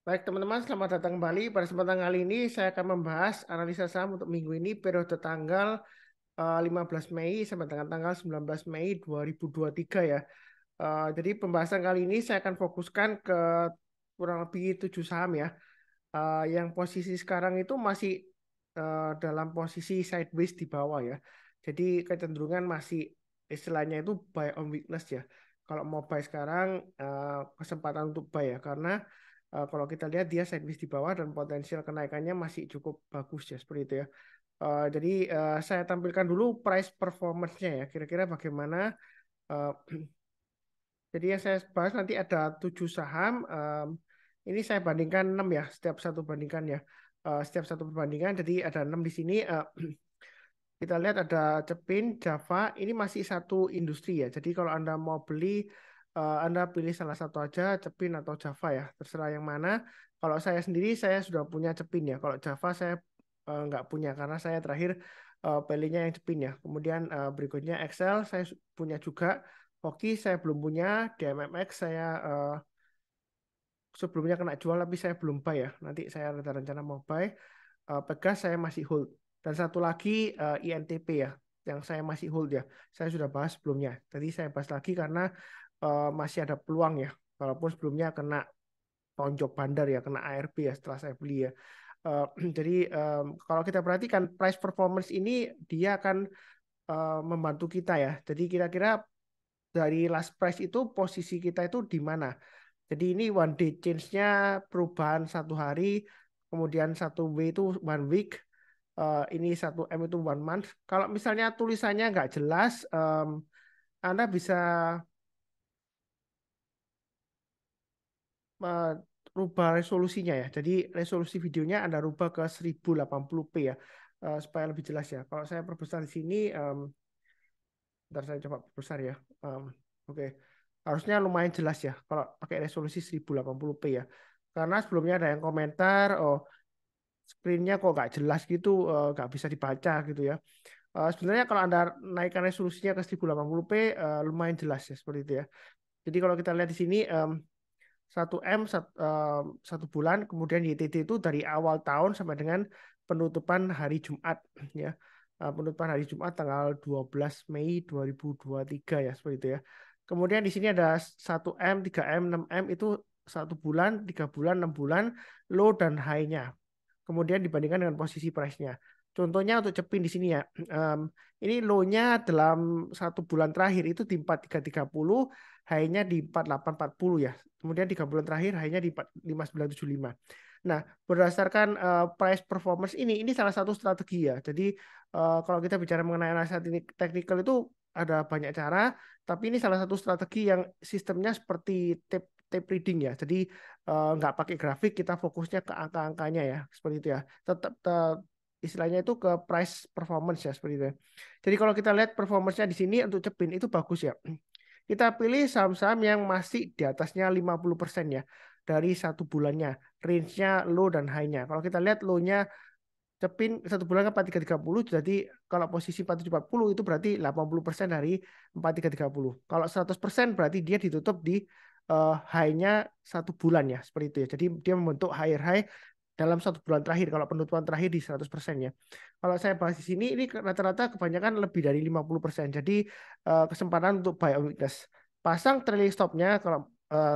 Baik teman-teman, selamat datang kembali. Pada kesempatan kali ini saya akan membahas analisa saham untuk minggu ini periode tanggal 15 Mei sampai dengan tanggal 19 Mei 2023 ya. Jadi pembahasan kali ini saya akan fokuskan ke kurang lebih 7 saham ya. Yang posisi sekarang itu masih dalam posisi sideways di bawah ya. Jadi kecenderungan masih istilahnya itu buy on weakness ya. Kalau mau buy sekarang kesempatan untuk buy ya karena kalau kita lihat dia sideways di bawah dan potensial kenaikannya masih cukup bagus ya seperti itu ya. Jadi saya tampilkan dulu price performance-nya ya. Kira-kira bagaimana. eh, jadi yang saya bahas nanti ada 7 saham. Ini saya bandingkan 6 ya, setiap satu bandingkan ya. Setiap satu perbandingan, jadi ada 6 di sini. Kita lihat ada Cepin, Java, ini masih satu industri ya. Jadi kalau Anda mau beli, Anda pilih salah satu aja, Cepin atau Java ya. Terserah yang mana. Kalau saya sendiri, saya sudah punya Cepin ya. Kalau Java saya nggak punya, karena saya terakhir pilihnya yang Cepin ya. Kemudian berikutnya Excel, saya punya juga. Hoki saya belum punya, DMMX saya sebelumnya kena jual tapi saya belum buy ya. Nanti saya ada rencana mau buy. Pegas saya masih hold. Dan satu lagi INTP ya, yang saya masih hold ya. Saya sudah bahas sebelumnya. Tadi saya bahas lagi karena masih ada peluang ya. Walaupun sebelumnya kena tonjok bandar ya, kena ARB ya setelah saya beli ya. Eh, jadi kalau kita perhatikan price performance ini dia akan membantu kita ya. Jadi kira-kira dari last price itu posisi kita itu di mana? Jadi ini one day change-nya perubahan satu hari, kemudian satu W itu one week, ini satu M itu one month. Kalau misalnya tulisannya nggak jelas, Anda bisa eh, rubah resolusinya ya. Jadi resolusi videonya Anda rubah ke 1080p ya, supaya lebih jelas ya. Kalau saya perbesar di sini, ntar saya coba perbesar ya. Oke. Harusnya lumayan jelas ya kalau pakai resolusi 1080p ya. Karena sebelumnya ada yang komentar, oh screen-nya kok nggak jelas gitu, nggak bisa dibaca gitu ya. Sebenarnya kalau Anda naikkan resolusinya ke 1080p lumayan jelas ya seperti itu ya. Jadi kalau kita lihat di sini 1M satu bulan, kemudian YTD itu dari awal tahun sampai dengan penutupan hari Jumat ya. Penutupan hari Jumat tanggal 12 Mei 2023 ya seperti itu ya. Kemudian di sini ada 1M, 3M, 6M itu satu bulan, 3 bulan, 6 bulan, low dan high-nya. Kemudian dibandingkan dengan posisi price-nya. Contohnya untuk Cepin di sini ya, ini low-nya dalam satu bulan terakhir itu di 4330, high-nya di 4840 ya. Kemudian 3 bulan terakhir high-nya di 5975. Nah, berdasarkan price performance ini salah satu strategi ya. Jadi kalau kita bicara mengenai analisa teknikal itu ada banyak cara, tapi ini salah satu strategi yang sistemnya seperti tape reading ya. Jadi nggak pakai grafik, kita fokusnya ke angka-angkanya ya, seperti itu ya. Tetap istilahnya itu ke price performance ya, seperti itu ya. Jadi kalau kita lihat performance-nya di sini untuk Cepin itu bagus ya. Kita pilih saham-saham yang masih di atasnya 50% ya dari satu bulannya. Range-nya low dan high-nya. Kalau kita lihat low-nya Cepin satu bulan kan 4330, jadi kalau posisi 4740 itu berarti 80% dari 4330. Kalau 100% berarti dia ditutup di high-nya satu bulan ya, seperti itu ya. Jadi dia membentuk higher high dalam satu bulan terakhir, kalau penutupan terakhir di 100% ya. Kalau saya bahas di sini, ini rata-rata kebanyakan lebih dari 50%. Jadi kesempatan untuk buy on weakness. Pasang trailing stop-nya kalau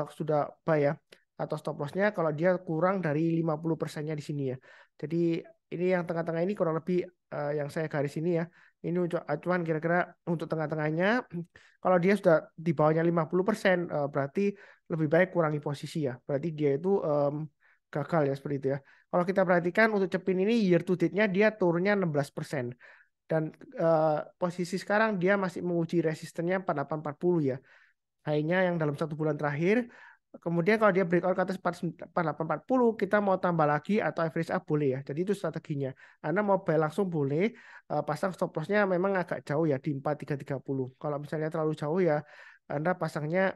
sudah buy ya, atau stop loss-nya kalau dia kurang dari 50%-nya di sini ya. Jadi ini yang tengah-tengah ini kurang lebih yang saya garis ini ya. Ini untuk acuan kira-kira untuk tengah-tengahnya. Kalau dia sudah di bawahnya 50%, berarti lebih baik kurangi posisi ya. Berarti dia itu gagal ya seperti itu ya. Kalau kita perhatikan untuk Cepin ini year to date-nya dia turunnya 16%. Dan posisi sekarang dia masih menguji resistennya 4840 ya. High-nya yang dalam satu bulan terakhir. Kemudian kalau dia breakout ke atas 4840, kita mau tambah lagi atau average up boleh ya. Jadi itu strateginya. Anda mau buy langsung boleh, pasang stop loss-nya memang agak jauh ya di 4330. Kalau misalnya terlalu jauh ya Anda pasangnya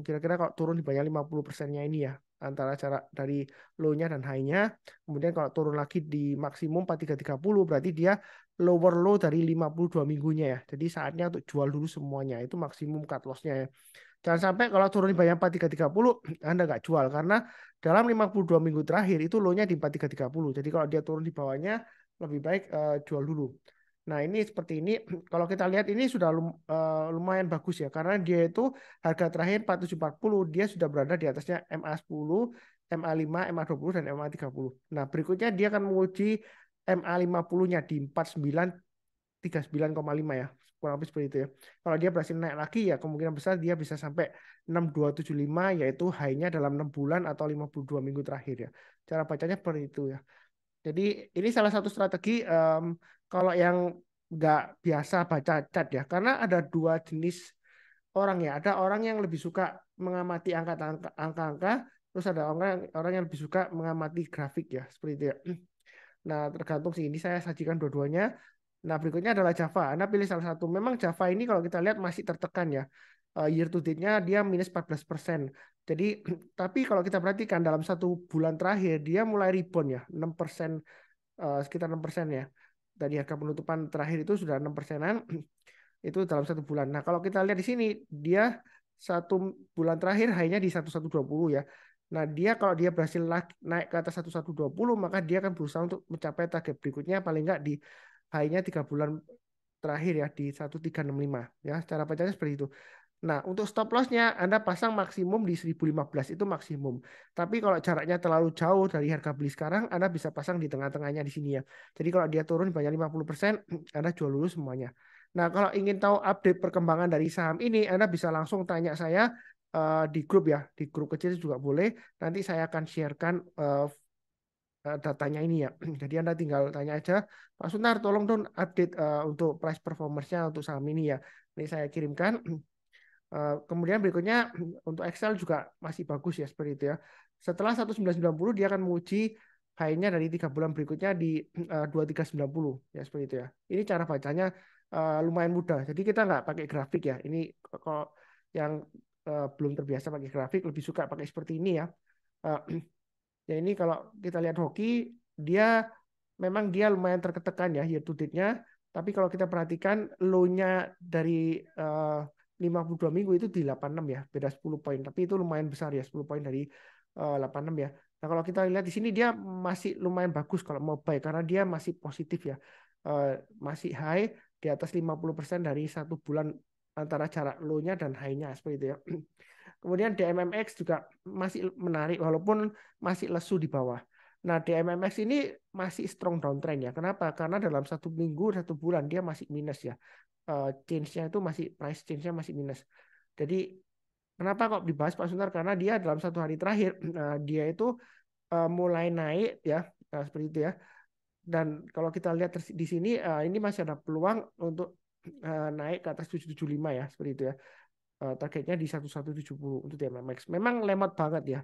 kira-kira kalau turun di banyak 50%-nya ini ya, antara jarak dari low-nya dan high-nya. Kemudian kalau turun lagi di maksimum 4330 berarti dia lower low dari 52 minggunya ya. Jadi saatnya untuk jual dulu semuanya. Itu maksimum cut loss-nya ya. Jangan sampai kalau turun di bawah 4330 Anda nggak jual karena dalam 52 minggu terakhir itu low-nya di 4330. Jadi kalau dia turun di bawahnya lebih baik jual dulu. Nah, ini seperti ini. Kalau kita lihat ini sudah lumayan bagus ya karena dia itu harga terakhir 4740 dia sudah berada di atasnya MA10, MA5, MA20 dan MA30. Nah, berikutnya dia akan menguji MA50-nya di 49,5 ya, kurang lebih seperti itu ya. Kalau dia berhasil naik lagi ya kemungkinan besar dia bisa sampai 6275 yaitu high-nya dalam 6 bulan atau 52 minggu terakhir ya. Cara bacanya seperti itu ya. Jadi ini salah satu strategi kalau yang nggak biasa baca chart ya, karena ada dua jenis orang ya. Ada orang yang lebih suka mengamati angka-angka, terus ada orang yang lebih suka mengamati grafik ya, seperti itu ya. Nah, tergantung sih. Ini saya sajikan dua-duanya. Nah, berikutnya adalah Java. Anda pilih salah satu. Memang Java ini kalau kita lihat masih tertekan ya. Year to date-nya dia minus 14%. Jadi, tapi kalau kita perhatikan dalam satu bulan terakhir, dia mulai rebound ya. 6%, sekitar 6% ya. Dari harga penutupan terakhir itu sudah 6%-an. Itu dalam satu bulan. Nah, kalau kita lihat di sini, dia satu bulan terakhir hanya di 1120 ya. Nah, dia kalau dia berhasil naik ke atas 1120, maka dia akan berusaha untuk mencapai target berikutnya paling enggak di high-nya 3 bulan terakhir ya di 1365 ya. Cara bacanya seperti itu. Nah, untuk stop loss-nya Anda pasang maksimum di 1015 itu maksimum. Tapi kalau jaraknya terlalu jauh dari harga beli sekarang, Anda bisa pasang di tengah-tengahnya di sini ya. Jadi kalau dia turun banyak 50%, Anda jual dulu semuanya. Nah, kalau ingin tahu update perkembangan dari saham ini, Anda bisa langsung tanya saya di grup ya. Di grup kecil juga boleh. Nanti saya akan sharekan datanya ini ya. Jadi Anda tinggal tanya aja, Pak Sunar tolong dong update untuk price performance-nya untuk saham ini ya. Ini saya kirimkan. Kemudian berikutnya untuk Excel juga masih bagus ya seperti itu ya. Setelah 1990 dia akan menguji high-nya dari 3 bulan berikutnya di 2390 ya seperti itu ya. Ini cara bacanya lumayan mudah. Jadi kita nggak pakai grafik ya. Ini kalau yang belum terbiasa pakai grafik lebih suka pakai seperti ini ya. Uh, Ya ini kalau kita lihat hoki dia memang dia lumayan tertekan ya year to date-nya. Tapi kalau kita perhatikan low-nya dari 52 minggu itu di 86 ya, beda 10 poin. Tapi itu lumayan besar ya, 10 poin dari 86 ya. Nah, kalau kita lihat di sini dia masih lumayan bagus kalau mau buy karena dia masih positif ya. Eh, masih high di atas 50% dari satu bulan antara jarak low-nya dan high-nya seperti itu ya. Kemudian DMMX juga masih menarik walaupun masih lesu di bawah. Nah, DMMX ini masih strong downtrend ya. Kenapa? Karena dalam satu minggu, satu bulan dia masih minus ya. Change-nya itu masih price change-nya masih minus. Jadi kenapa kok dibahas Pak Sunar? Karena dia dalam satu hari terakhir dia itu mulai naik ya, seperti itu ya. Dan kalau kita lihat di sini ini masih ada peluang untuk naik ke atas 775 ya, seperti itu ya. Targetnya di 1170 untuk DMMX. Memang lemot banget ya.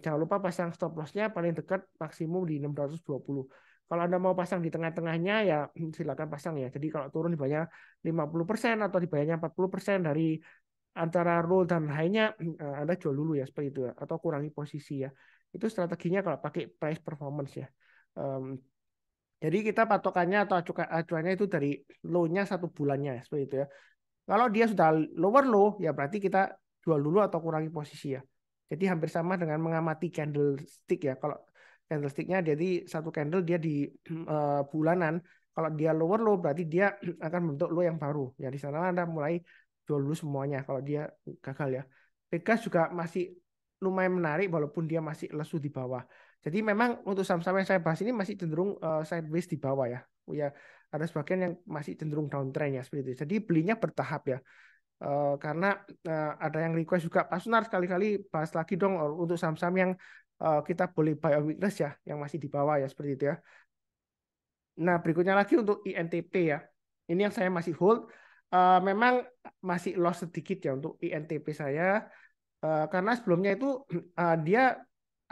Jangan lupa pasang stop loss-nya paling dekat maksimum di 620. Kalau Anda mau pasang di tengah-tengahnya ya silakan pasang ya. Jadi kalau turun di bawahnya 50% atau di bawahnya 40% dari antara roll dan high-nya Anda jual dulu ya seperti itu ya. Atau kurangi posisi ya. Itu strateginya kalau pakai price performance ya. Um, jadi kita patokannya atau acuannya itu dari low-nya satu bulannya ya, seperti itu ya. Kalau dia sudah lower low, ya berarti kita jual dulu atau kurangi posisi ya. Jadi hampir sama dengan mengamati candlestick ya. Kalau candlesticknya jadi satu candle dia di bulanan. Kalau dia lower low berarti dia akan bentuk low yang baru. Ya di sana Anda mulai jual dulu semuanya kalau dia gagal ya. Pegas juga masih lumayan menarik walaupun dia masih lesu di bawah. Jadi memang untuk saham-saham yang saya bahas ini masih cenderung sideways di bawah ya. Ya ada sebagian yang masih cenderung downtrend ya seperti itu. Jadi belinya bertahap ya. Karena ada yang request juga Pak Sunar sekali-kali bahas lagi dong untuk saham-saham yang kita boleh buy on weakness ya, yang masih di bawah ya seperti itu ya. Nah berikutnya lagi untuk INTP ya. Ini yang saya masih hold. Memang masih loss sedikit ya untuk INTP saya. Karena sebelumnya itu dia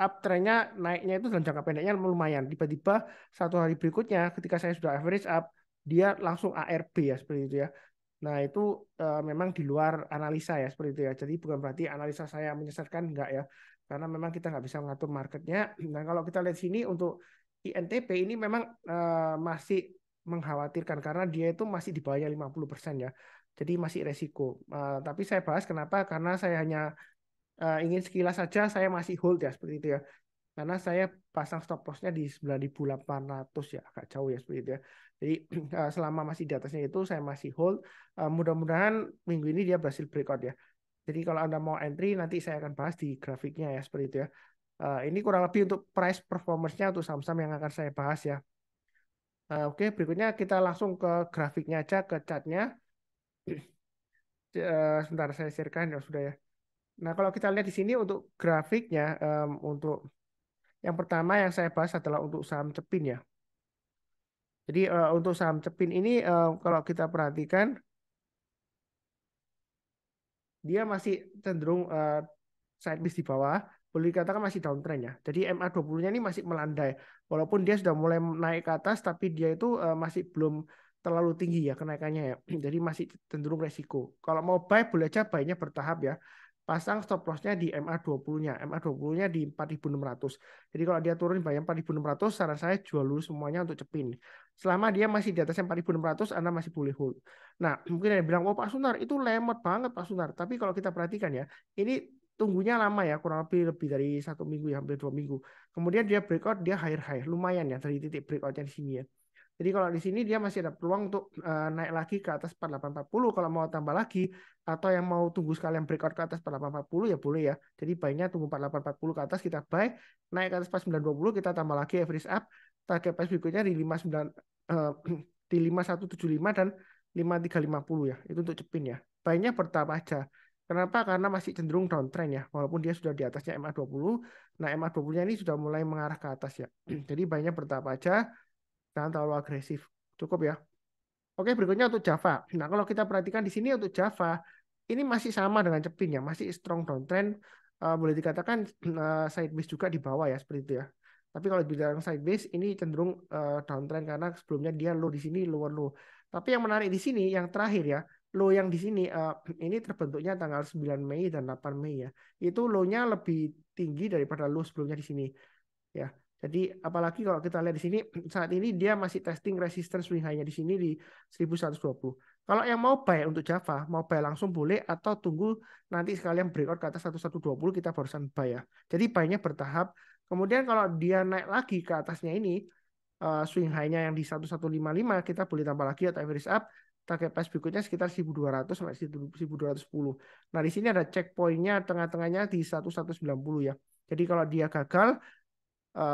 uptrendnya naiknya itu dalam jangka pendeknya lumayan. Tiba-tiba satu hari berikutnya ketika saya sudah average up, dia langsung ARB ya seperti itu ya. Nah itu memang di luar analisa ya seperti itu ya. Jadi bukan berarti analisa saya menyesatkan enggak ya. Karena memang kita nggak bisa mengatur marketnya. Nah kalau kita lihat sini untuk INTP ini memang masih mengkhawatirkan karena dia itu masih di bawahnya 50% ya. Jadi masih resiko. Tapi saya bahas kenapa? Karena saya hanya ingin sekilas saja saya masih hold ya seperti itu ya. Karena saya pasang stop lossnya di 9.800 ya, agak jauh ya seperti itu ya. Jadi selama masih di atasnya itu saya masih hold. Mudah-mudahan minggu ini dia berhasil breakout ya. Jadi kalau Anda mau entry nanti saya akan bahas di grafiknya ya seperti itu ya. Ini kurang lebih untuk price performance-nya untuk saham-saham yang akan saya bahas ya. Oke, berikutnya kita langsung ke grafiknya aja, ke chartnya. Sebentar saya sharekan ya sudah ya. Nah, kalau kita lihat di sini untuk grafiknya, untuk yang pertama yang saya bahas adalah untuk saham Cepin ya. Jadi untuk saham Cepin ini kalau kita perhatikan dia masih cenderung sideways di bawah, boleh dikatakan masih downtrend ya. Jadi MA20-nya ini masih melandai. Walaupun dia sudah mulai naik ke atas, tapi dia itu masih belum terlalu tinggi ya kenaikannya ya. Jadi masih cenderung resiko. Kalau mau buy, boleh aja buy-nya bertahap ya. Pasang stop loss-nya di MA20-nya. MA20-nya di 4.600. Jadi kalau dia turun di bawah 4.600, saran saya jual dulu semuanya untuk Cepin. Selama dia masih di atas 4.600, Anda masih boleh hold. Nah, mungkin ada yang bilang, oh Pak Sunar, itu lemot banget Pak Sunar. Tapi kalau kita perhatikan ya, ini tunggunya lama ya, kurang lebih dari 1 minggu ya, hampir 2 minggu. Kemudian dia breakout, dia higher high, lumayan ya dari titik breakoutnya di sini ya. Jadi kalau di sini dia masih ada peluang untuk naik lagi ke atas 4840 kalau mau tambah lagi, atau yang mau tunggu sekalian breakout ke atas 4840 ya boleh ya. Jadi buy-nya tunggu 4840 ke atas kita buy, naik ke atas 4920 kita tambah lagi average up, target price berikutnya di 59 di 5175 dan 5350 ya. Itu untuk Cepin ya. Buy-nya bertahap aja. Kenapa? Karena masih cenderung downtrend ya. Walaupun dia sudah di atasnya MA20. Nah, MA20-nya ini sudah mulai mengarah ke atas ya. Jadi buy-nya bertahap aja. Jangan terlalu agresif. Cukup ya. Oke, berikutnya untuk Java. Nah, kalau kita perhatikan di sini untuk Java, ini masih sama dengan Cepin ya. Masih strong downtrend. Boleh dikatakan sideways juga di bawah ya. Seperti itu ya. Tapi kalau bilang sideways, ini cenderung downtrend karena sebelumnya dia low di sini, lower low. Tapi yang menarik di sini, yang terakhir ya, low yang di sini ini terbentuknya tanggal 9 Mei dan 8 Mei ya. Itu low-nya lebih tinggi daripada low sebelumnya di sini ya. Jadi apalagi kalau kita lihat di sini saat ini dia masih testing resistance swing high-nya di sini di 1120. Kalau yang mau buy untuk Java, mau buy langsung boleh atau tunggu nanti sekalian breakout ke atas 1120 kita barusan buy ya. Jadi buy-nya bertahap. Kemudian kalau dia naik lagi ke atasnya ini swing high-nya yang di 1155 kita boleh tambah lagi atau average up target price berikutnya sekitar 1200 sampai 1210. Nah, di sini ada checkpoint-nya tengah-tengahnya di 1190 ya. Jadi kalau dia gagal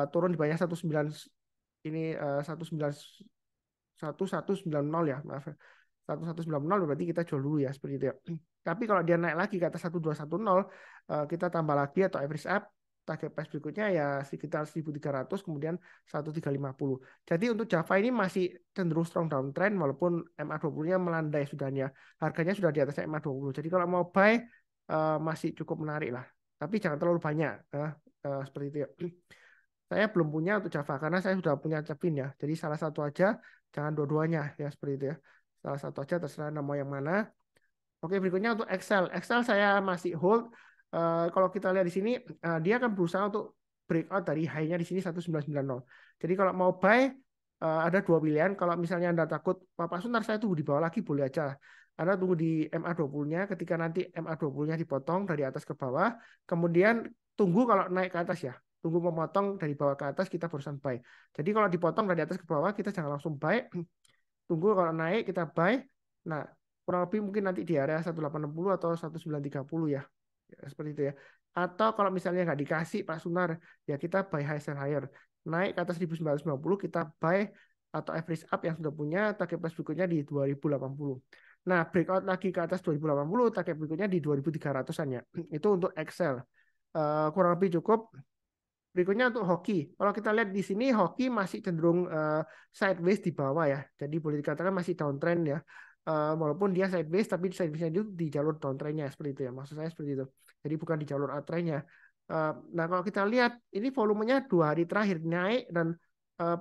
turun di banyak 19 ini 1190 ya, maaf. 1190 berarti kita jual dulu ya seperti itu ya. Tapi kalau dia naik lagi ke atas 1210 kita tambah lagi atau average up target price berikutnya ya sekitar 1300 kemudian 1350. Jadi untuk Java ini masih cenderung strong downtrend walaupun MA20-nya melandai sudahnya. Harganya sudah di atas MA20. Jadi kalau mau buy masih cukup menarik lah. Tapi jangan terlalu banyak seperti itu ya. Saya belum punya untuk Java karena saya sudah punya Cepin ya. Jadi salah satu aja, jangan dua-duanya ya seperti itu ya. Salah satu aja terserah nama yang mana. Oke, berikutnya untuk Excel. Excel saya masih hold. Kalau kita lihat di sini, dia akan berusaha untuk breakout dari high-nya di sini 1990. Jadi kalau mau buy, ada dua pilihan. Kalau misalnya Anda takut, Pak Sunar saya tunggu di bawah lagi, boleh aja. Anda tunggu di MA20-nya, ketika nanti MA20-nya dipotong dari atas ke bawah, kemudian tunggu kalau naik ke atas ya. Tunggu memotong dari bawah ke atas, kita barusan buy. Jadi kalau dipotong dari atas ke bawah, kita jangan langsung buy. Tunggu kalau naik, kita buy. Nah, kurang lebih mungkin nanti di area 1860 atau 1930 ya. Ya, seperti itu ya. Atau kalau misalnya nggak dikasih Pak Sunar, ya kita buy high sell higher. Naik ke atas 1990 kita buy atau average up yang sudah punya target price berikutnya di 2080. Nah, breakout lagi ke atas 2080, target berikutnya di 2300-an ya. Itu untuk Excel. Kurang lebih cukup. Berikutnya untuk hoki. Kalau kita lihat di sini hoki masih cenderung sideways di bawah ya. Jadi boleh dikatakan masih downtrend ya. Walaupun dia sideways tapi sidewaysnya itu di jalur downtrendnya seperti itu ya. Maksud saya seperti itu. Jadi bukan di jalur uptrendnya. Nah kalau kita lihat ini volumenya 2 hari terakhir naik dan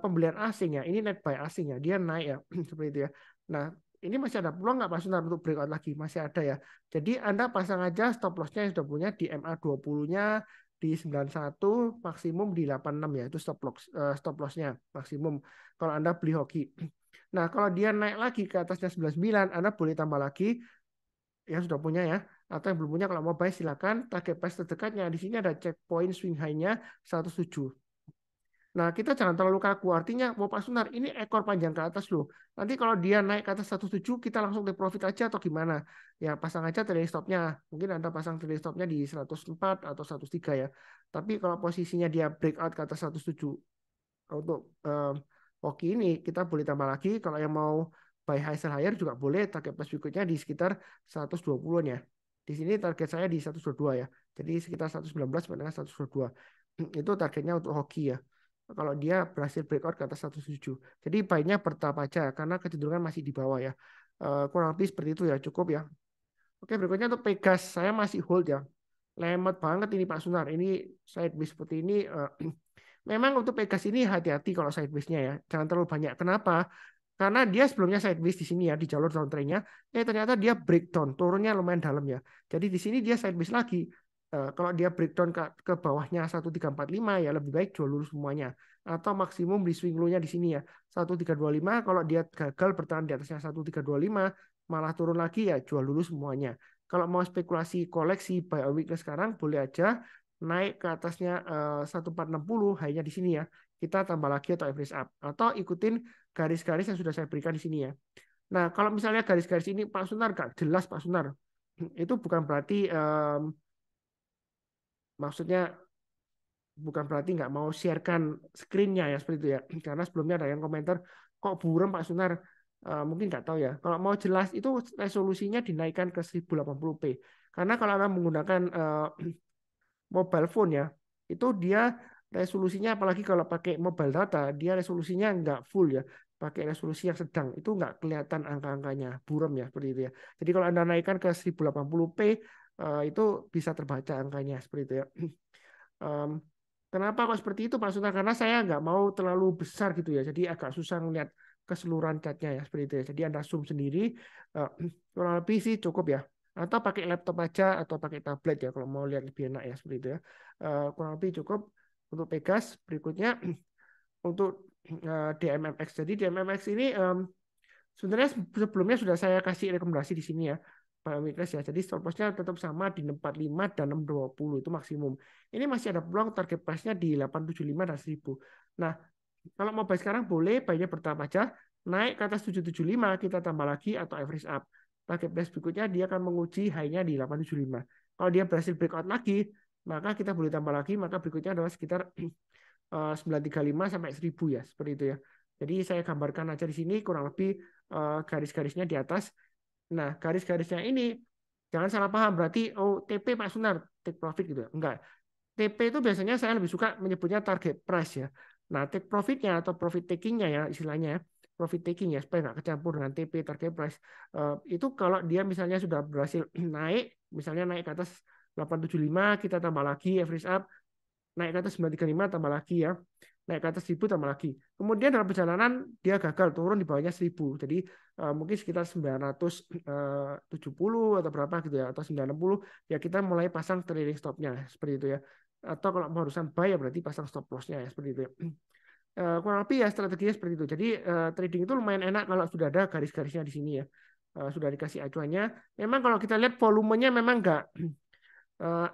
pembelian asing ya. Ini net buy asing ya. Dia naik ya seperti itu ya. Nah ini masih ada peluang nggak Pak Sunar untuk breakout lagi? Masih ada ya. Jadi Anda pasang aja stop loss-nya yang sudah punya di MA20-nya di 91 maksimum di 86 ya itu stop loss stop lossnya maksimum kalau Anda beli hoki. Nah, kalau dia naik lagi ke atasnya 99, Anda boleh tambah lagi yang sudah punya ya, atau yang belum punya kalau mau buy silakan. Target price terdekatnya di sini ada checkpoint swing high-nya 107. Nah, kita jangan terlalu kaku. Artinya mau Pak Sunar, ini ekor panjang ke atas loh. Nanti kalau dia naik ke atas 107, kita langsung take profit aja atau gimana? Ya, pasang aja trailing stopnya. Mungkin Anda pasang trailing stopnya di 104 atau 103 ya. Tapi kalau posisinya dia breakout ke atas 107, untuk hoki ini kita boleh tambah lagi. Kalau yang mau buy high sell higher juga boleh. Target price berikutnya di sekitar 120-an ya. Di sini target saya di 122 ya. Jadi sekitar 119 sampai dengan 122. Itu targetnya untuk hoki ya. Kalau dia berhasil breakout ke atas 107. Jadi buy-nya bertahap aja karena kecenderungan masih di bawah ya. Kurang lebih seperti itu ya, cukup ya. Oke, berikutnya untuk Pegas, saya masih hold ya. Lemot banget ini Pak Sunar. Ini sideways seperti ini. Memang untuk Pegas ini hati-hati kalau sideways-nya ya. Jangan terlalu banyak. Kenapa? Karena dia sebelumnya sideways di sini ya, di jalur downtrend-nya. Ternyata dia breakdown, turunnya lumayan dalam ya. Jadi di sini dia sideways lagi. Kalau dia breakdown ke bawahnya 1345 ya lebih baik jual dulu semuanya. Atau maksimum di swing low-nya di sini ya. 1325 kalau dia gagal bertahan di atasnya 1325 malah turun lagi ya jual dulu semuanya. Kalau mau spekulasi koleksi buy a weakness sekarang boleh aja naik ke atasnya 1460 high-nya di sini ya. Kita tambah lagi atau average up atau ikutin garis-garis yang sudah saya berikan di sini ya. Nah, kalau misalnya garis-garis ini Pak Sunar gak jelas Pak Sunar, itu bukan berarti maksudnya bukan berarti nggak mau sharekan screen-nya ya seperti itu ya. Karena sebelumnya ada yang komentar kok buram Pak Sunar. Mungkin nggak tahu ya. Kalau mau jelas itu resolusinya dinaikkan ke 1080p. Karena kalau Anda menggunakan mobile phone ya, itu dia resolusinya apalagi kalau pakai mobile data, dia resolusinya nggak full ya, pakai resolusi yang sedang, itu nggak kelihatan angka-angkanya, buram ya seperti itu ya. Jadi kalau Anda naikkan ke 1080p, itu bisa terbaca angkanya seperti itu ya. Um, Kenapa kok seperti itu Pak Sultan? Karena saya nggak mau terlalu besar gitu ya, jadi agak susah melihat keseluruhan catnya ya seperti itu ya. Jadi Anda zoom sendiri, uh, kurang lebih sih cukup ya. Atau pakai laptop aja atau pakai tablet ya kalau mau lihat lebih enak ya seperti itu ya. Kurang lebih cukup untuk Pegas. Berikutnya untuk DMMX. Jadi DMMX ini sebenarnya sebelumnya sudah saya kasih rekomendasi di sini ya. Pak Mikres ya. Jadi stop loss-nya tetap sama di 65 dan 620 itu maksimum. Ini masih ada peluang target price-nya di 875 dan 1000. Nah, kalau mau buy sekarang boleh, buy-nya bertahap aja. Naik ke atas 775 kita tambah lagi atau average up. Target price berikutnya dia akan menguji high-nya di 875. Kalau dia berhasil breakout lagi, maka kita boleh tambah lagi, maka berikutnya adalah sekitar 935 sampai 1000 ya, seperti itu ya. Jadi saya gambarkan aja di sini kurang lebih garis-garisnya di atas. Nah, garis-garisnya ini jangan salah paham berarti oh TP Pak Sunar take profit gitu. Enggak. TP itu biasanya saya lebih suka menyebutnya target price ya. Nah, take profitnya atau profit takingnya ya istilahnya ya. Profit taking ya supaya nggak kecampur dengan TP target price. Itu kalau dia misalnya sudah berhasil naik, misalnya naik ke atas 875 kita tambah lagi average up, naik ke atas 935 tambah lagi ya, naik ke atas 1000 tambah lagi. Kemudian dalam perjalanan dia gagal turun di bawahnya 1000. Jadi mungkin sekitar 970 atau berapa gitu ya, atau 960 ya kita mulai pasang trailing stopnya seperti itu ya. Atau kalau mau harusan buy ya berarti pasang stop lossnya ya seperti itu ya. Kurang lebih ya strateginya seperti itu. Jadi trading itu lumayan enak kalau sudah ada garis-garisnya di sini ya. Sudah dikasih acuannya. Memang kalau kita lihat volumenya memang nggak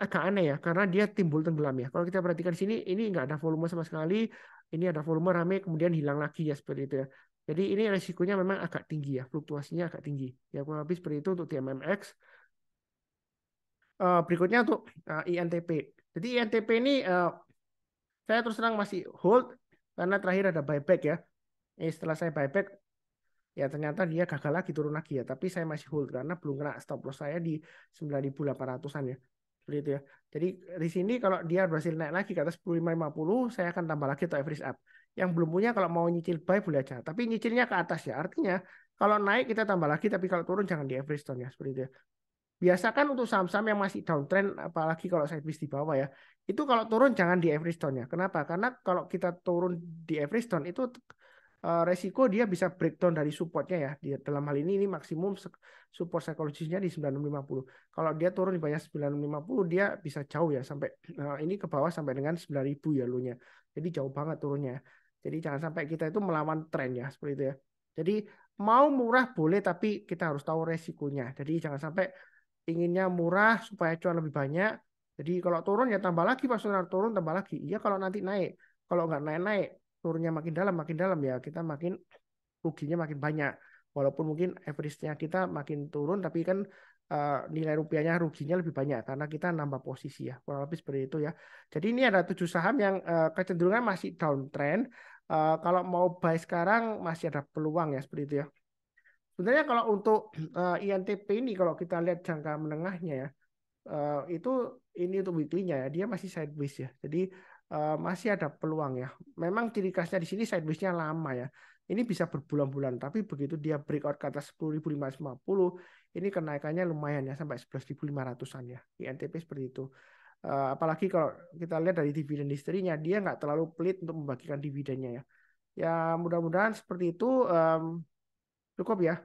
agak aneh ya karena dia timbul tenggelam ya. Kalau kita perhatikan di sini ini nggak ada volume sama sekali. Ini ada volume rame kemudian hilang lagi ya seperti itu ya. Jadi ini resikonya memang agak tinggi ya, fluktuasinya agak tinggi. Ya kurang lebih seperti itu untuk TMMX. Berikutnya untuk INTP. Jadi INTP ini saya terus terang masih hold karena terakhir ada buyback ya. Setelah saya buyback ya ternyata dia gagal lagi turun lagi ya. Tapi saya masih hold karena belum kena stop loss saya di 9.800-an ya. Seperti itu ya. Jadi di sini kalau dia berhasil naik lagi ke atas 10.550, saya akan tambah lagi atau average up. Yang belum punya kalau mau nyicil buy boleh aja. Tapi nyicilnya ke atas ya. Artinya kalau naik kita tambah lagi, tapi kalau turun jangan di average down ya. Seperti itu ya. Biasakan untuk saham-saham yang masih downtrend, apalagi kalau sideways di bawah ya, itu kalau turun jangan di average down-nya. Kenapa? Karena kalau kita turun di average down itu resiko dia bisa breakdown dari supportnya ya. Di dalam hal ini maksimum support psikologisnya di 9650. Kalau dia turun di banyak 9650 dia bisa jauh ya sampai ini ke bawah sampai dengan 9000 ya lo-nya. Jadi jauh banget turunnya. Jadi jangan sampai kita itu melawan tren ya seperti itu ya. Jadi mau murah boleh, tapi kita harus tahu resikonya. Jadi jangan sampai inginnya murah supaya cuan lebih banyak. Jadi kalau turun ya tambah lagi, pas turun tambah lagi. Iya kalau nanti naik. Kalau nggak naik-naik, turunnya makin dalam ya kita makin ruginya makin banyak. Walaupun mungkin average-nya kita makin turun, tapi kan nilai rupiahnya ruginya lebih banyak karena kita nambah posisi ya. Kurang lebih seperti itu ya. Jadi ini ada 7 saham yang kecenderungan masih downtrend. Kalau mau buy sekarang masih ada peluang ya seperti itu ya. Sebenarnya kalau untuk INTP ini kalau kita lihat jangka menengahnya ya, itu ini untuk weekly-nya ya, dia masih sideways ya. Jadi masih ada peluang ya. Memang ciri khasnya di sini sideways-nya lama ya. Ini bisa berbulan-bulan, tapi begitu dia breakout ke atas 10.550, ini kenaikannya lumayan ya sampai 11.500-an ya. INTP seperti itu. Apalagi kalau kita lihat dari dividen history-nya, dia nggak terlalu pelit untuk membagikan dividennya ya. Ya mudah-mudahan seperti itu cukup ya.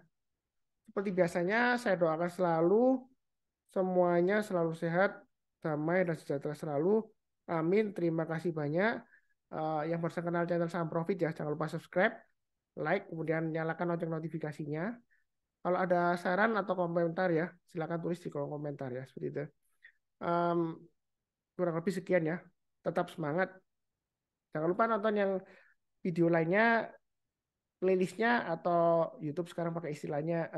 Seperti biasanya saya doakan selalu semuanya selalu sehat, damai, dan sejahtera selalu. Amin. Terima kasih banyak. Yang baru kenal channel Saham Profit ya, jangan lupa subscribe, like, kemudian nyalakan lonceng notifikasinya. Kalau ada saran atau komentar ya, silakan tulis di kolom komentar ya, seperti itu. Um, Kurang lebih sekian ya. Tetap semangat. Jangan lupa nonton yang video lainnya, playlistnya atau YouTube sekarang pakai istilahnya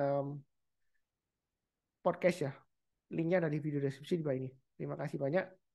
podcast ya. Linknya ada di video deskripsi di bawah ini. Terima kasih banyak.